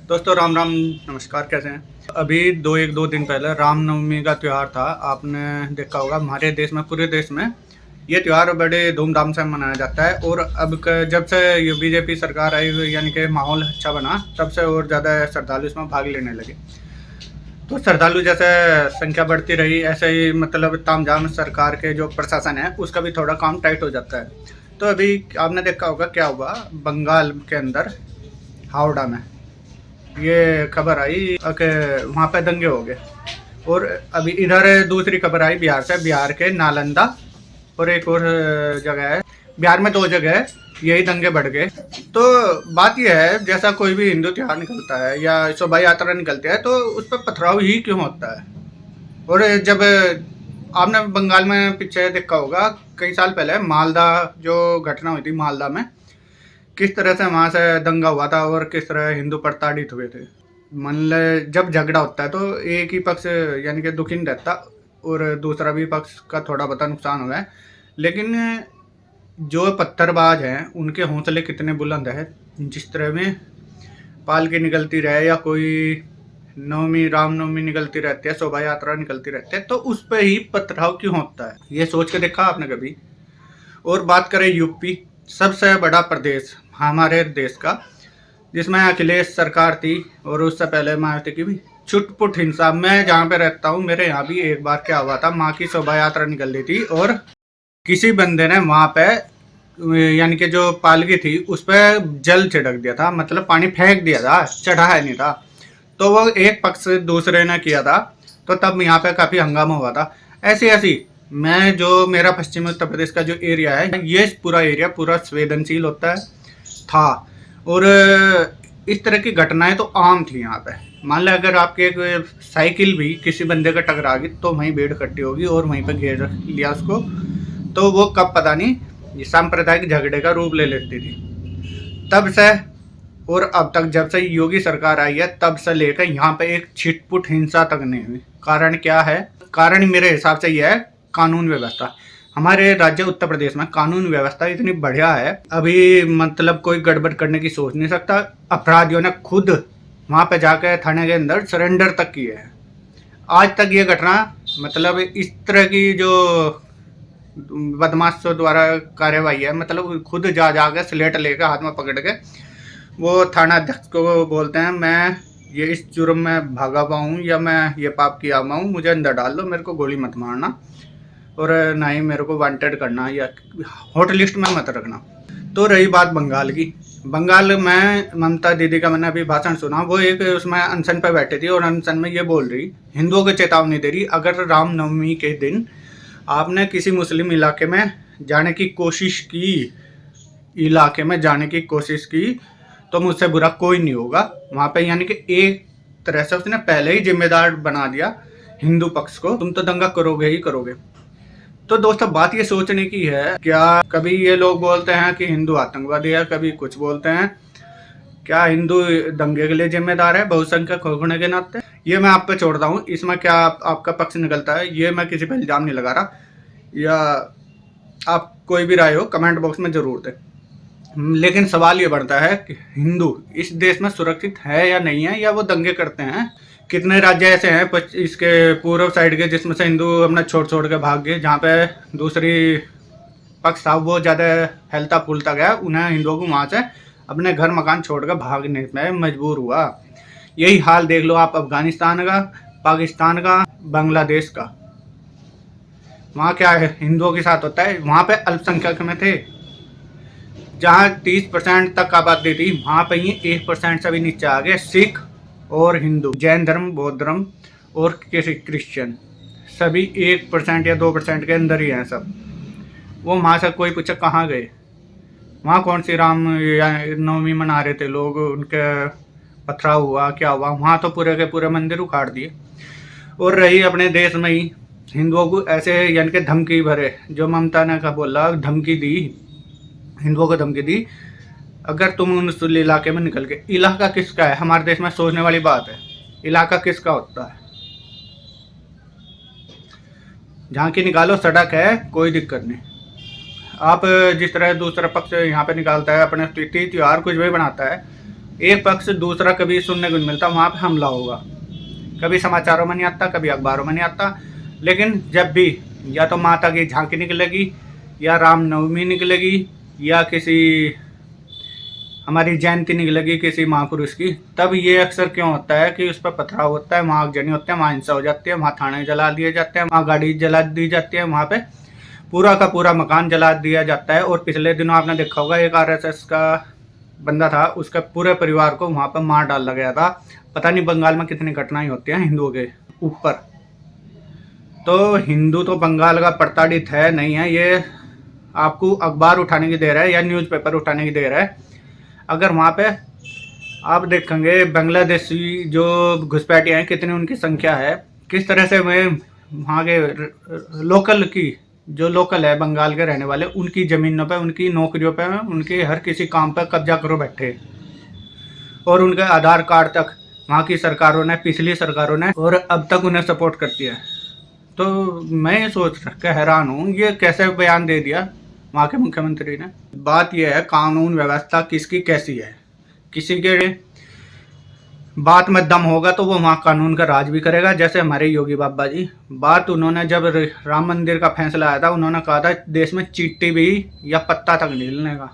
दोस्तों राम राम, नमस्कार। कैसे हैं? अभी दो दिन पहले रामनवमी का त्यौहार था। आपने देखा होगा हमारे देश में, पूरे देश में ये त्यौहार बड़े धूमधाम से मनाया जाता है। और जब से ये बीजेपी सरकार आई हुई, यानी कि माहौल अच्छा बना, तब से और ज़्यादा श्रद्धालु इसमें भाग लेने लगे। तो श्रद्धालु जैसे संख्या बढ़ती रही, ऐसे ही मतलब तामझाम सरकार के जो प्रशासन है उसका भी थोड़ा काम टाइट हो जाता है। तो अभी आपने देखा होगा क्या हुआ बंगाल के अंदर, हावड़ा में ये खबर आई कि वहाँ पे दंगे हो गए। और अभी इधर दूसरी खबर आई बिहार से, बिहार के नालंदा और एक और जगह है, बिहार में 2 जगह है, यही दंगे बढ़ गए। तो बात यह है, जैसा कोई भी हिंदू त्योहार निकलता है या शोभा यात्रा निकलती है तो उस पर पथराव ही क्यों होता है। और जब आपने बंगाल में पीछे देखा होगा कई साल पहले मालदा जो घटना हुई थी, मालदा में किस तरह से वहाँ से दंगा हुआ था और किस तरह हिंदू प्रताड़ित हुए थे। मान ले जब झगड़ा होता है तो एक ही पक्ष यानी कि दुखी नहीं रहता और दूसरा भी पक्ष का थोड़ा बहुत नुकसान हुआ है। लेकिन जो पत्थरबाज हैं उनके हौसले कितने बुलंद है। जिस तरह में पालकी निकलती रहे या कोई नवमी रामनवमी निकलती रहती है, शोभा यात्रा निकलती रहती है, तो उस पर ही पथराव क्यों होता है, ये सोच के देखा आपने कभी? और बात करें यूपी, सबसे बड़ा प्रदेश हमारे देश का, जिसमें अखिलेश सरकार थी और उससे पहले मायावती की भी छुटपुट हिंसा। मैं जहाँ पे रहता हूँ मेरे यहाँ भी एक बार क्या हुआ था, माँ की शोभा यात्रा निकल रही थी और किसी बंदे ने वहाँ पे यानी कि जो पालकी थी उस पर जल छिड़क दिया था, मतलब पानी फेंक दिया था, चढ़ाया नहीं था। तो वो एक पक्ष दूसरे ने किया था, तो तब यहाँ पे काफ़ी हंगामा हुआ था। ऐसी ऐसी मैं जो मेरा पश्चिमी उत्तर प्रदेश का जो एरिया है, ये पूरा एरिया पूरा संवेदनशील होता है था। और इस तरह की घटनाएं तो आम थी यहाँ पे। मान लें अगर आपके एक साइकिल भी किसी बंदे का टकरा गई तो वहीं भीड़ इकट्ठी होगी और वहीं पे घेर लिया उसको। तो वो कब पता नहीं सांप्रदायिक झगड़े का रूप ले लेती थी। तब से और अब तक जब से योगी सरकार आई है तब से लेकर यहाँ पे एक छिटपुट हिंसा तक नहीं हुई। कारण क्या है? कारण मेरे हिसाब से यह है कानून व्यवस्था। हमारे राज्य उत्तर प्रदेश में कानून व्यवस्था इतनी बढ़िया है, अभी मतलब कोई गड़बड़ करने की सोच नहीं सकता। अपराधियों ने खुद वहाँ पे जाकर थाने के अंदर सरेंडर तक किए हैं। आज तक ये घटना मतलब इस तरह की जो बदमाशों द्वारा कार्यवाही है, मतलब खुद जा जाकर स्लेट लेकर हाथ में पकड़ के वो थाना अध्यक्ष को बोलते हैं मैं ये इस जुर्म में भागा हुआ हूँ या मैं ये पाप किया हुआ हूँ, मुझे अंदर डाल दो, मेरे को गोली मत मारना और ना ही मेरे को वांटेड करना या हॉट लिस्ट में मत रखना। तो रही बात बंगाल की, बंगाल में ममता दीदी का मैंने अभी भाषण सुना। वो एक उसमें अनशन पर बैठी थी और अनशन में ये बोल रही, हिंदुओं को चेतावनी दे रही, अगर रामनवमी के दिन आपने किसी मुस्लिम इलाके में जाने की कोशिश की तो मुझसे बुरा कोई नहीं होगा। वहाँ पे यानी कि एक तरह से उसने पहले ही जिम्मेदार बना दिया हिंदू पक्ष को, तुम तो दंगा करोगे ही करोगे। तो दोस्तों बात ये सोचने की है, क्या कभी ये लोग बोलते हैं कि हिंदू आतंकवादी है, कभी कुछ बोलते हैं, क्या हिंदू दंगे के लिए जिम्मेदार है बहुसंख्यक होने के नाते? ये मैं आप पे छोड़ता हूँ, इसमें क्या आपका पक्ष निकलता है ये मैं किसी पर इल्जाम नहीं लगा रहा, या आप कोई भी राय हो कमेंट बॉक्स में जरूर दें। लेकिन सवाल ये बढ़ता है कि हिंदू इस देश में सुरक्षित है या नहीं है, या वो दंगे करते हैं? कितने राज्य ऐसे हैं इसके पूर्व साइड के जिसमें से हिंदू अपना छोड़ के भाग गए, जहाँ पे दूसरी पक्ष था वो ज़्यादा हेलता फूलता गया, उन्हें हिंदुओं को वहाँ से अपने घर मकान छोड़कर भागने में मजबूर हुआ। यही हाल देख लो आप अफगानिस्तान का, पाकिस्तान का, बांग्लादेश का। वहाँ क्या है हिंदुओं के साथ होता है, वहाँ पे अल्पसंख्यक में थे। जहाँ 30% तक आबादी थी वहाँ पे ही 1% से भी नीचे आ गए सिख और हिंदू, जैन धर्म, बौद्ध धर्म और क्रिश्चियन, सभी 1% या 2% के अंदर ही हैं सब। वो वहाँ से कोई पूछा कहाँ गए? वहाँ कौन सी राम या नवमी मना रहे थे लोग, उनके पथराव हुआ क्या हुआ? वहाँ तो पूरे के पूरे मंदिर उखाड़ दिए। और रही अपने देश में ही हिंदुओं को ऐसे यानी कि धमकी भरे, जो ममता ने का बोला धमकी दी, हिंदुओं को धमकी दी, अगर तुम उस इलाके में निकल के, इलाका किसका है? हमारे देश में सोचने वाली बात है, इलाका किसका होता है? जहाँ की निकालो सड़क है कोई दिक्कत नहीं। आप जिस तरह दूसरा पक्ष यहाँ पे निकालता है अपने तीज त्योहार कुछ भी बनाता है, एक पक्ष दूसरा कभी सुनने को नहीं मिलता, वहाँ पे हमला होगा। कभी समाचारों में नहीं आता, कभी अखबारों में नहीं आता, लेकिन जब भी या तो माता की झांकी निकलेगी, या रामनवमी निकलेगी, या किसी हमारी जयंती निकलेगी किसी महापुरुष की, तब ये अक्सर क्यों होता है कि उस पर पथराव होता है, वहाँ आगजनी होते हैं, वहाँ हिंसा हो जाती है, वहाँ थाने जला दिए जाते हैं, वहाँ गाड़ी जला दी जाती है, वहाँ पे पूरा का पूरा मकान जला दिया जाता है। और पिछले दिनों आपने देखा होगा एक आरएसएस का बंदा था, उसका पूरे परिवार को वहाँ पर मार डाला गया था। पता नहीं बंगाल में कितनी घटनाएं होती हैं हिंदुओं के ऊपर। तो हिंदू तो बंगाल का प्रताड़ित है नहीं है, ये आपको अखबार उठाने की देर है या न्यूज़पेपर उठाने की देर है। अगर वहाँ पे आप देखेंगे बांग्लादेशी जो घुसपैठिए हैं, कितनी उनकी संख्या है, किस तरह से वे वहाँ के लोकल की जो लोकल है बंगाल के रहने वाले, उनकी ज़मीनों पे, उनकी नौकरियों पे, उनके हर किसी काम पर कब्जा करो बैठे। और उनके आधार कार्ड तक वहाँ की सरकारों ने, पिछली सरकारों ने, और अब तक उन्हें सपोर्ट करती है। तो मैं सोच के हैरान हूँ, ये कैसे बयान दे दिया वहाँ के मुख्यमंत्री ने। बात यह है कानून व्यवस्था किसकी कैसी है। किसी के बात में दम होगा तो वो वहाँ कानून का राज भी करेगा। जैसे हमारे योगी बाबा जी, बात उन्होंने जब राम मंदिर का फैसला आया था, उन्होंने कहा था देश में चींटी भी या पत्ता तक नहीं हिलने का।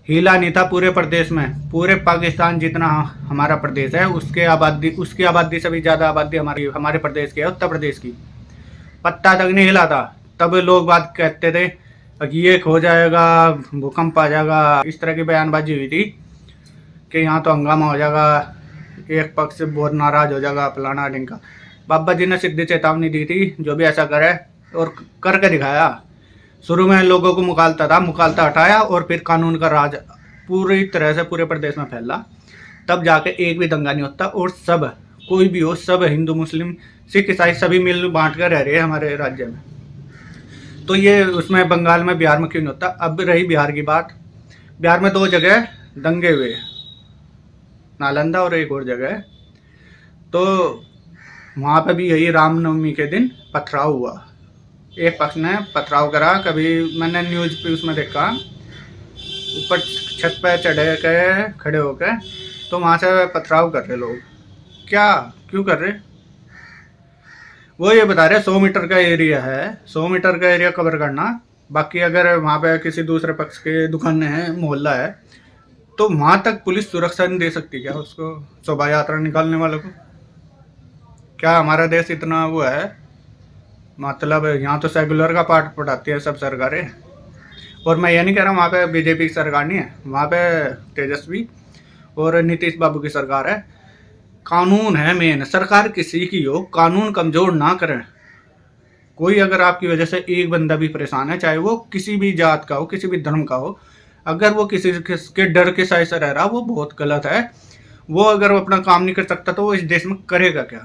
हिला नहीं था पूरे प्रदेश में। पूरे पाकिस्तान जितना हमारा प्रदेश है उसकी आबादी से भी ज़्यादा आबादी हमारे प्रदेश की है, उत्तर प्रदेश की। पत्ता तक नहीं हिला था। तब लोग बात कहते थे कि ये हो जाएगा, भूकंप आ जाएगा, इस तरह की बयानबाजी हुई थी कि यहाँ तो हंगामा हो जाएगा, एक पक्ष से बहुत नाराज हो जाएगा, फलाना ढिंका। बाबा जी ने सीधी चेतावनी दी थी, जो भी ऐसा करे, और करके दिखाया। शुरू में लोगों को मुखालता हटाया, और फिर कानून का राज पूरी तरह से पूरे प्रदेश में फैला। तब जाके एक भी दंगा नहीं होता, और सब कोई भी हो, सब हिंदू मुस्लिम सिख ईसाई सभी मिल बांट कर रह रहे हैं हमारे राज्य में। तो ये उसमें बंगाल में, बिहार में क्यों नहीं होता। अब रही बिहार की बात, बिहार में 2 जगह दंगे हुए, नालंदा और एक और जगह। तो वहाँ पे भी यही रामनवमी के दिन पथराव हुआ। एक पक्ष ने पथराव करा, कभी मैंने न्यूज़ पे उसमें देखा, ऊपर छत पे चढ़े के खड़े होकर, तो वहाँ से पथराव कर रहे लोग। क्या क्यों कर रहे, वो ये बता रहे 100 मीटर का एरिया है, 100 मीटर का एरिया कवर करना। बाकी अगर वहाँ पे किसी दूसरे पक्ष के दुकानें हैं, मोहल्ला है, तो वहाँ तक पुलिस सुरक्षा नहीं दे सकती क्या उसको, शोभा यात्रा निकालने वालों को। क्या हमारा देश इतना वो है, मतलब यहाँ तो सेकुलर का पाठ पढ़ाती है सब सरकारें। और मैं ये नहीं कह रहा वहाँ पे बीजेपी की सरकार नहीं है, वहाँ पे तेजस्वी और नीतीश बाबू की सरकार है। कानून है मेन, सरकार किसी की हो, कानून कमज़ोर ना करें। कोई अगर आपकी वजह से एक बंदा भी परेशान है, चाहे वो किसी भी जात का हो, किसी भी धर्म का हो, अगर वो किसी के डर के साए से रह रहा, वो बहुत गलत है। वो अगर वो अपना काम नहीं कर सकता तो वो इस देश में करेगा क्या।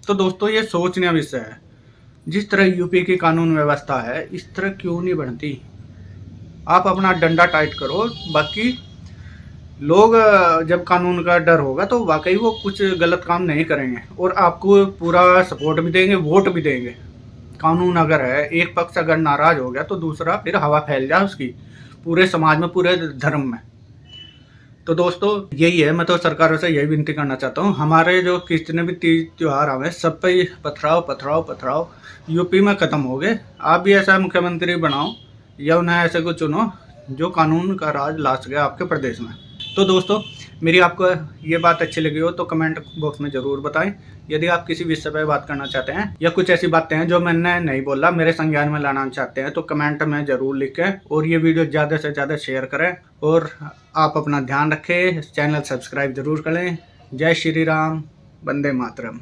तो दोस्तों ये सोचने का विषय है। जिस तरह यूपी की कानून व्यवस्था है, इस तरह क्यों नहीं बनती। आप अपना डंडा टाइट करो, बाकी लोग जब कानून का डर होगा तो वाकई वो कुछ गलत काम नहीं करेंगे, और आपको पूरा सपोर्ट भी देंगे, वोट भी देंगे। कानून अगर है, एक पक्ष अगर नाराज हो गया तो दूसरा फिर हवा फैल जाए उसकी पूरे समाज में, पूरे धर्म में। तो दोस्तों यही है, मैं तो सरकारों से यही विनती करना चाहता हूँ, हमारे जो कितने भी तीज त्यौहार आवे, सब पे पथराव यूपी में ख़त्म हो गए। आप भी ऐसा मुख्यमंत्री बनाओ, या उन्हें ऐसे को चुनो जो कानून का राज ला सके आपके प्रदेश में। तो दोस्तों मेरी आपको ये बात अच्छी लगी हो तो कमेंट बॉक्स में ज़रूर बताएं। यदि आप किसी विषय पर बात करना चाहते हैं, या कुछ ऐसी बातें हैं जो मैंने नहीं बोला, मेरे संज्ञान में लाना चाहते हैं, तो कमेंट में ज़रूर लिखें, और ये वीडियो ज़्यादा से ज़्यादा शेयर करें। और आप अपना ध्यान रखें, चैनल सब्सक्राइब ज़रूर करें। जय श्री राम, वंदे मातरम।